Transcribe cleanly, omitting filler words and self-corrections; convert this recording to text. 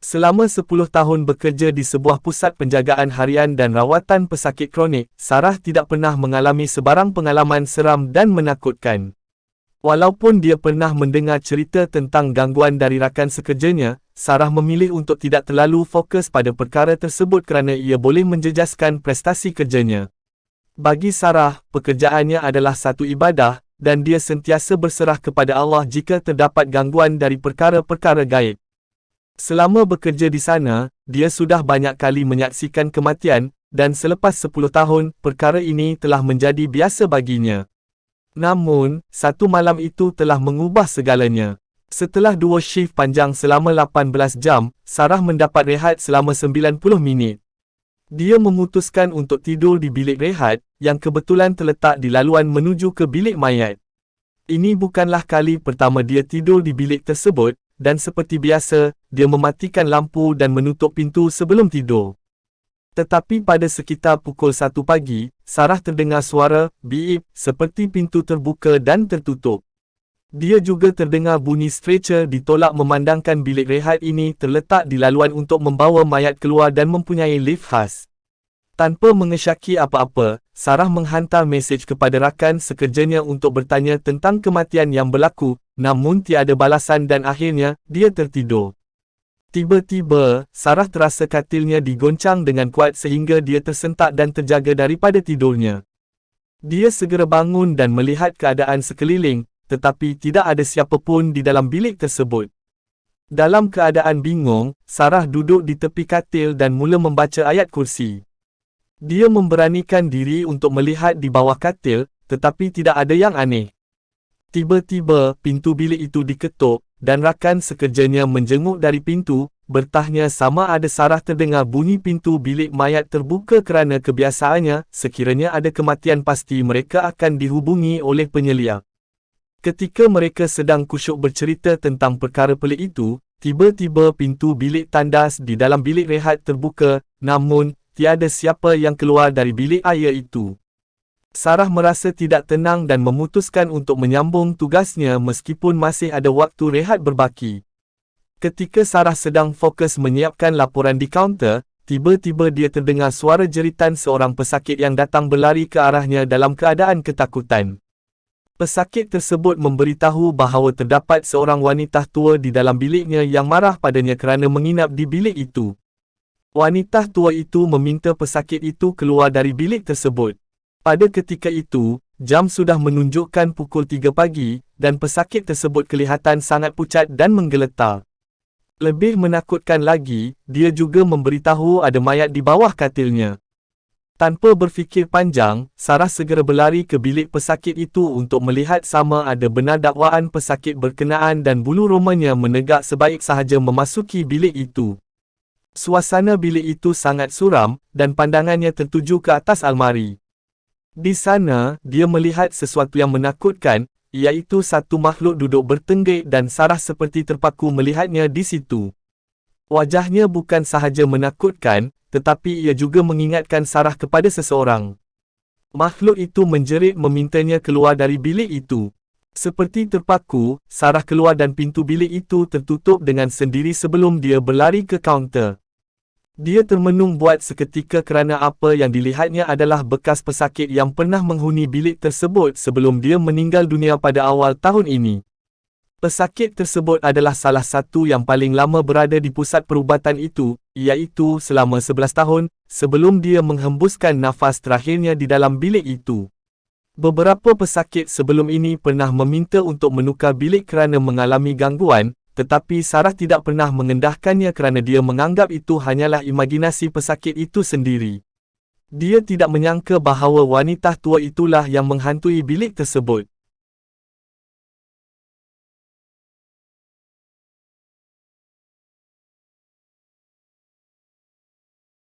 Selama 10 tahun bekerja di sebuah pusat penjagaan harian dan rawatan pesakit kronik, Sarah tidak pernah mengalami sebarang pengalaman seram dan menakutkan. Walaupun dia pernah mendengar cerita tentang gangguan dari rakan sekerjanya, Sarah memilih untuk tidak terlalu fokus pada perkara tersebut kerana ia boleh menjejaskan prestasi kerjanya. Bagi Sarah, pekerjaannya adalah satu ibadah, dan dia sentiasa berserah kepada Allah jika terdapat gangguan dari perkara-perkara gaib. Selama bekerja di sana, dia sudah banyak kali menyaksikan kematian, dan selepas 10 tahun, perkara ini telah menjadi biasa baginya. Namun, satu malam itu telah mengubah segalanya. Setelah 2 shift panjang selama 18 jam, Sarah mendapat rehat selama 90 minit. Dia memutuskan untuk tidur di bilik rehat, yang kebetulan terletak di laluan menuju ke bilik mayat. Ini bukanlah kali pertama dia tidur di bilik tersebut, dan seperti biasa, dia mematikan lampu dan menutup pintu sebelum tidur. Tetapi pada sekitar pukul 1 pagi, Sarah terdengar suara biip seperti pintu terbuka dan tertutup. Dia juga terdengar bunyi stretcher ditolak memandangkan bilik rehat ini terletak di laluan untuk membawa mayat keluar dan mempunyai lift khas. Tanpa mengesyaki apa-apa, Sarah menghantar mesej kepada rakan sekerjanya untuk bertanya tentang kematian yang berlaku, namun tiada balasan dan akhirnya, dia tertidur. Tiba-tiba, Sarah terasa katilnya digoncang dengan kuat sehingga dia tersentak dan terjaga daripada tidurnya. Dia segera bangun dan melihat keadaan sekeliling, tetapi tidak ada siapa pun di dalam bilik tersebut. Dalam keadaan bingung, Sarah duduk di tepi katil dan mula membaca ayat kursi. Dia memberanikan diri untuk melihat di bawah katil, tetapi tidak ada yang aneh. Tiba-tiba, pintu bilik itu diketuk, dan rakan sekerjanya menjenguk dari pintu, bertanya sama ada Sarah terdengar bunyi pintu bilik mayat terbuka kerana kebiasaannya, sekiranya ada kematian pasti mereka akan dihubungi oleh penyeliak. Ketika mereka sedang kusyuk bercerita tentang perkara pelik itu, tiba-tiba pintu bilik tandas di dalam bilik rehat terbuka, namun, tiada siapa yang keluar dari bilik air itu. Sarah merasa tidak tenang dan memutuskan untuk menyambung tugasnya meskipun masih ada waktu rehat berbaki. Ketika Sarah sedang fokus menyiapkan laporan di kaunter, tiba-tiba dia terdengar suara jeritan seorang pesakit yang datang berlari ke arahnya dalam keadaan ketakutan. Pesakit tersebut memberitahu bahawa terdapat seorang wanita tua di dalam biliknya yang marah padanya kerana menginap di bilik itu. Wanita tua itu meminta pesakit itu keluar dari bilik tersebut. Pada ketika itu, jam sudah menunjukkan pukul 3 pagi, dan pesakit tersebut kelihatan sangat pucat dan menggeletar. Lebih menakutkan lagi, dia juga memberitahu ada mayat di bawah katilnya. Tanpa berfikir panjang, Sarah segera berlari ke bilik pesakit itu untuk melihat sama ada benar dakwaan pesakit berkenaan dan bulu romanya menegak sebaik sahaja memasuki bilik itu. Suasana bilik itu sangat suram, dan pandangannya tertuju ke atas almari. Di sana, dia melihat sesuatu yang menakutkan, iaitu satu makhluk duduk bertenggek dan Sarah seperti terpaku melihatnya di situ. Wajahnya bukan sahaja menakutkan, tetapi ia juga mengingatkan Sarah kepada seseorang. Makhluk itu menjerit memintanya keluar dari bilik itu. Seperti terpaku, Sarah keluar dan pintu bilik itu tertutup dengan sendiri sebelum dia berlari ke kaunter. Dia termenung buat seketika kerana apa yang dilihatnya adalah bekas pesakit yang pernah menghuni bilik tersebut sebelum dia meninggal dunia pada awal tahun ini. Pesakit tersebut adalah salah satu yang paling lama berada di pusat perubatan itu, iaitu selama 11 tahun, sebelum dia menghembuskan nafas terakhirnya di dalam bilik itu. Beberapa pesakit sebelum ini pernah meminta untuk menukar bilik kerana mengalami gangguan, tetapi Sarah tidak pernah mengendahkannya kerana dia menganggap itu hanyalah imajinasi pesakit itu sendiri. Dia tidak menyangka bahawa wanita tua itulah yang menghantui bilik tersebut.